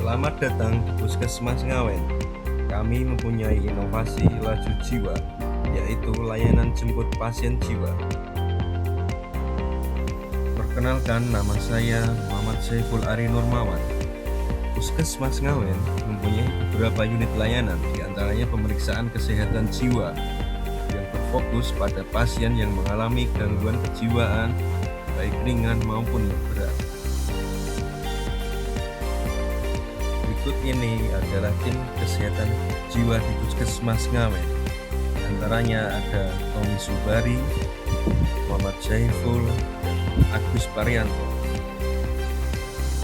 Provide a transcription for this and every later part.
Selamat datang di Puskesmas Ngawen. Kami mempunyai inovasi laju jiwa, yaitu layanan jemput pasien jiwa. Perkenalkan, nama saya Muhammad Saiful Ari Nurmawan. Puskesmas Ngawen mempunyai beberapa unit layanan, diantaranya pemeriksaan kesehatan jiwa yang berfokus pada pasien yang mengalami gangguan kejiwaan, baik ringan maupun berat. Berikut ini adalah tim kesehatan jiwa di Puskesmas Ngawen. Di antaranya ada Tommy Subari, Muhammad Saiful, dan Agus Parianto.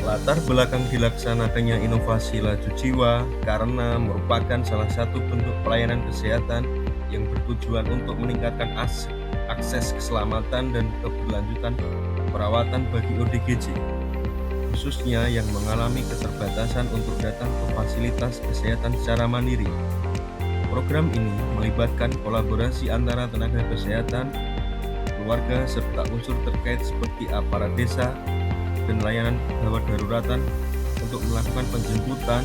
Latar belakang dilaksanakannya inovasi laju jiwa karena merupakan salah satu bentuk pelayanan kesehatan yang bertujuan untuk meningkatkan akses keselamatan dan keberlanjutan perawatan bagi ODGJ, khususnya yang mengalami keterbatasan untuk datang ke fasilitas kesehatan secara mandiri. Program ini melibatkan kolaborasi antara tenaga kesehatan, keluarga, serta unsur terkait seperti aparat desa dan layanan gawat daruratan untuk melakukan penjemputan,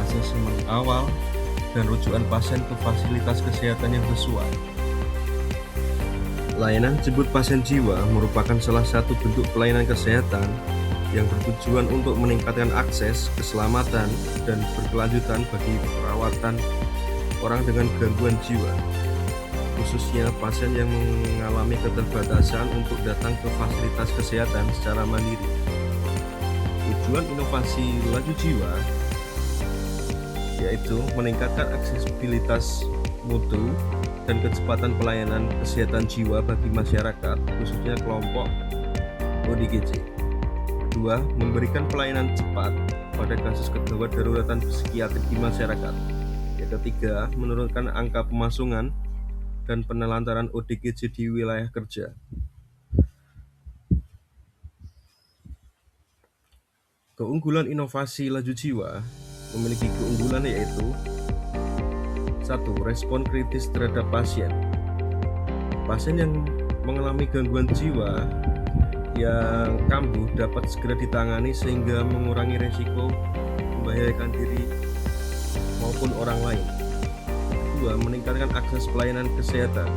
asesmen awal, dan rujukan pasien ke fasilitas kesehatan yang sesuai. Layanan jemput pasien jiwa merupakan salah satu bentuk pelayanan kesehatan yang bertujuan untuk meningkatkan akses, keselamatan, dan berkelanjutan bagi perawatan orang dengan gangguan jiwa, khususnya pasien yang mengalami keterbatasan untuk datang ke fasilitas kesehatan secara mandiri. Tujuan inovasi laju jiwa yaitu meningkatkan aksesibilitas mutu dan kecepatan pelayanan kesehatan jiwa bagi masyarakat, khususnya kelompok ODGJ. Kedua, memberikan pelayanan cepat pada kasus kegawat daruratan psikiatrik di masyarakat. Yang ketiga, menurunkan angka pemasungan dan penelantaran ODGJ di wilayah kerja. Keunggulan inovasi laju jiwa memiliki keunggulan yaitu 1. Respon kritis terhadap pasien. Pasien yang mengalami gangguan jiwa yang kambuh dapat segera ditangani sehingga mengurangi resiko membahayakan diri maupun orang lain. 2. Meningkatkan akses pelayanan kesehatan.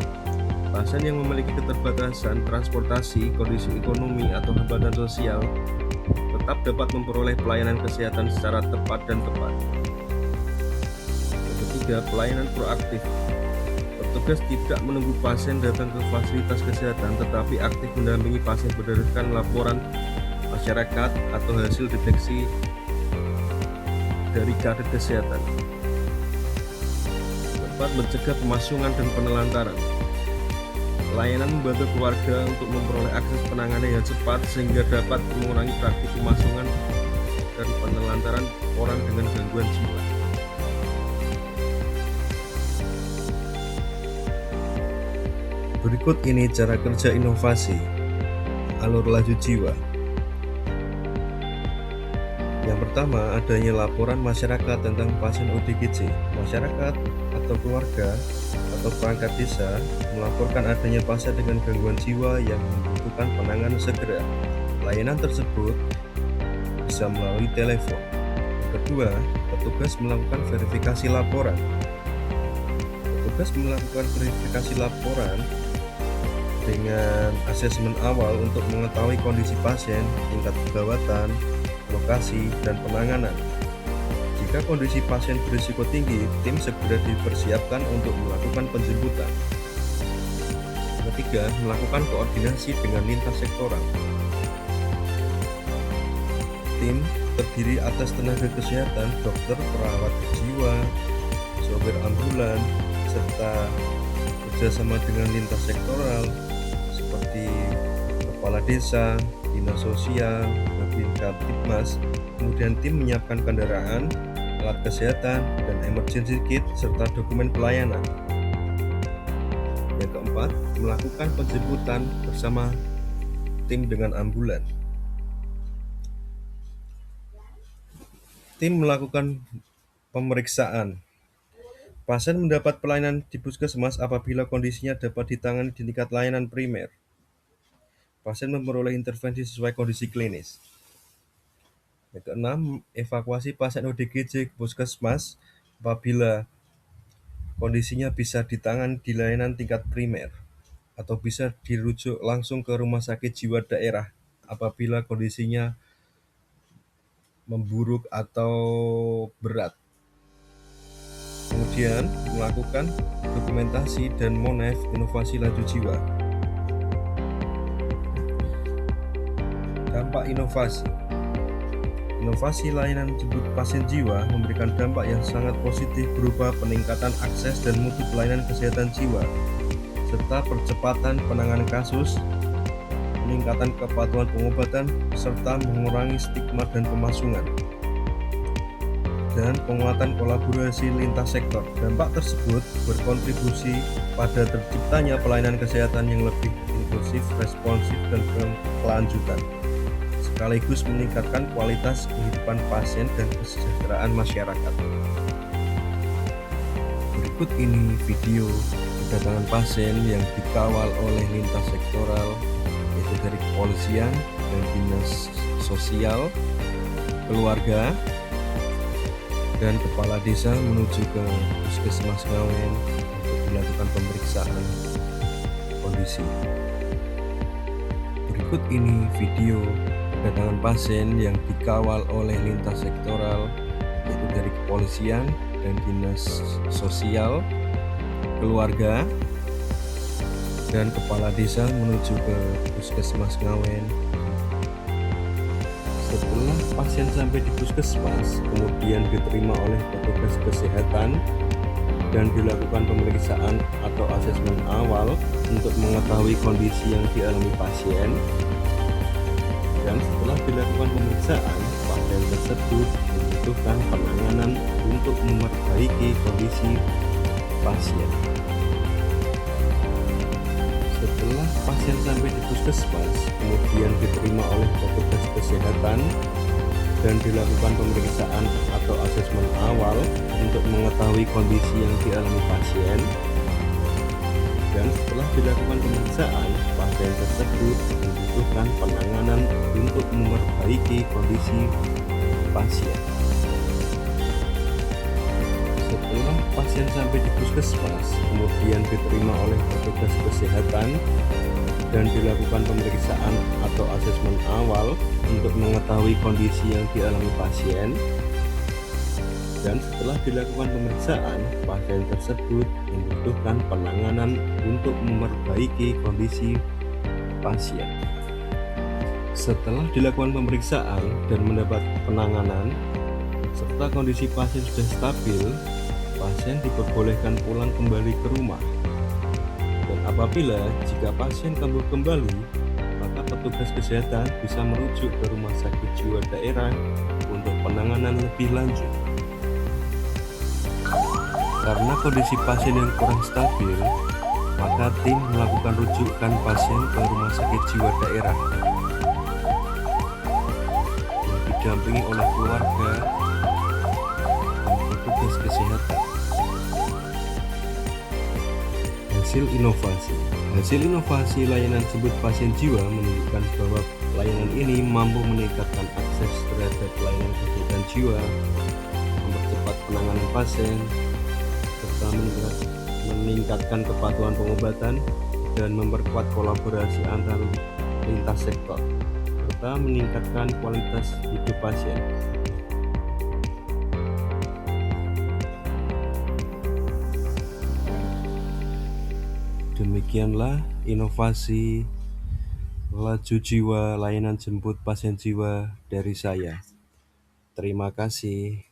Pasien yang memiliki keterbatasan transportasi, kondisi ekonomi, atau hambatan sosial tetap dapat memperoleh pelayanan kesehatan secara tepat dan tepat. Yang ketiga, pelayanan proaktif. Petugas tidak menunggu pasien datang ke fasilitas kesehatan, tetapi aktif mendampingi pasien berdasarkan laporan masyarakat atau hasil deteksi dari kader kesehatan. Keempat, mencegah pemasungan dan penelantaran. Layanan membantu keluarga untuk memperoleh akses penanganan yang cepat sehingga dapat mengurangi praktik pemasungan dan penelantaran orang dengan gangguan jiwa. Berikut ini cara kerja inovasi alur laju jiwa. Yang pertama, adanya laporan masyarakat tentang pasien ODGJ. Masyarakat atau keluarga atau perangkat desa melaporkan adanya pasien dengan gangguan jiwa yang membutuhkan penanganan segera. Layanan tersebut bisa melalui telepon. Yang kedua, petugas melakukan verifikasi laporan. Petugas melakukan verifikasi laporan dengan asesmen awal untuk mengetahui kondisi pasien, tingkat kegawatan, lokasi, dan penanganan. Jika kondisi pasien berisiko tinggi, tim segera dipersiapkan untuk melakukan penjemputan. Ketiga, melakukan koordinasi dengan lintas sektoral. Tim terdiri atas tenaga kesehatan, dokter, perawat jiwa, sopir ambulan, serta bekerjasama dengan lintas sektoral seperti kepala desa, dinas sosial, Babinka Tipmas. Kemudian tim menyiapkan kendaraan, alat kesehatan, dan emergency kit serta dokumen pelayanan. Yang keempat, melakukan penjemputan bersama tim dengan ambulan. Tim melakukan pemeriksaan. Pasien mendapat pelayanan di puskesmas apabila kondisinya dapat ditangani di tingkat layanan primer. Pasien memperoleh intervensi sesuai kondisi klinis. Yang keenam, evakuasi pasien ODGJ ke puskesmas apabila kondisinya bisa ditangani di layanan tingkat primer atau bisa dirujuk langsung ke rumah sakit jiwa daerah apabila kondisinya memburuk atau berat. Kemudian melakukan dokumentasi dan monef inovasi laju jiwa. Dampak inovasi. Inovasi layanan jemput pasien jiwa memberikan dampak yang sangat positif berupa peningkatan akses dan mutu pelayanan kesehatan jiwa, serta percepatan penanganan kasus, peningkatan kepatuhan pengobatan, serta mengurangi stigma dan pemasungan, dan penguatan kolaborasi lintas sektor. Dampak tersebut berkontribusi pada terciptanya pelayanan kesehatan yang lebih inklusif, responsif, dan berkelanjutan, sekaligus meningkatkan kualitas kehidupan pasien dan kesejahteraan masyarakat. Berikut ini video kedatangan pasien yang dikawal oleh lintas sektoral, yaitu dari kepolisian dan dinas sosial, keluarga, dan kepala desa menuju ke puskesmas Ngawen untuk dilakukan pemeriksaan kondisi. Berikut ini video kedatangan pasien yang dikawal oleh lintas sektoral, yaitu dari kepolisian dan dinas sosial, keluarga, dan kepala desa menuju ke puskesmas Ngawen. Setelah pasien sampai di puskesmas, kemudian diterima oleh petugas kesehatan dan dilakukan pemeriksaan atau asesmen awal untuk mengetahui kondisi yang dialami pasien. Dan setelah dilakukan pemeriksaan, pasien tersebut membutuhkan penanganan untuk memperbaiki kondisi pasien. Setelah pasien sampai di puskesmas, kemudian diterima oleh petugas kesehatan dan dilakukan pemeriksaan atau asesmen awal untuk mengetahui kondisi yang dialami pasien. Dan setelah dilakukan pemeriksaan, pasien tersebut membutuhkan penanganan untuk memperbaiki kondisi pasien. Setelah pasien sampai di puskesmas, kemudian diterima oleh petugas kesehatan dan dilakukan pemeriksaan atau asesmen awal untuk mengetahui kondisi yang dialami pasien. Dan setelah dilakukan pemeriksaan, pasien tersebut membutuhkan penanganan untuk memperbaiki kondisi pasien. Setelah dilakukan pemeriksaan dan mendapat penanganan, serta kondisi pasien sudah stabil, pasien diperbolehkan pulang kembali ke rumah. Dan apabila jika pasien kambuh kembali, maka petugas kesehatan bisa merujuk ke rumah sakit jiwa daerah untuk penanganan lebih lanjut. Karena kondisi pasien yang kurang stabil, maka tim melakukan rujukan pasien ke rumah sakit jiwa daerah yang didampingi oleh keluarga dan petugas kesehatan. Hasil inovasi layanan jemput pasien jiwa menunjukkan bahwa layanan ini mampu meningkatkan akses terhadap layanan kesehatan jiwa, mempercepat penanganan pasien, serta meningkatkan kepatuhan pengobatan dan memperkuat kolaborasi antar lintas sektor, serta meningkatkan kualitas hidup pasien. Demikianlah inovasi laju jiwa layanan jemput pasien jiwa dari saya. Terima kasih.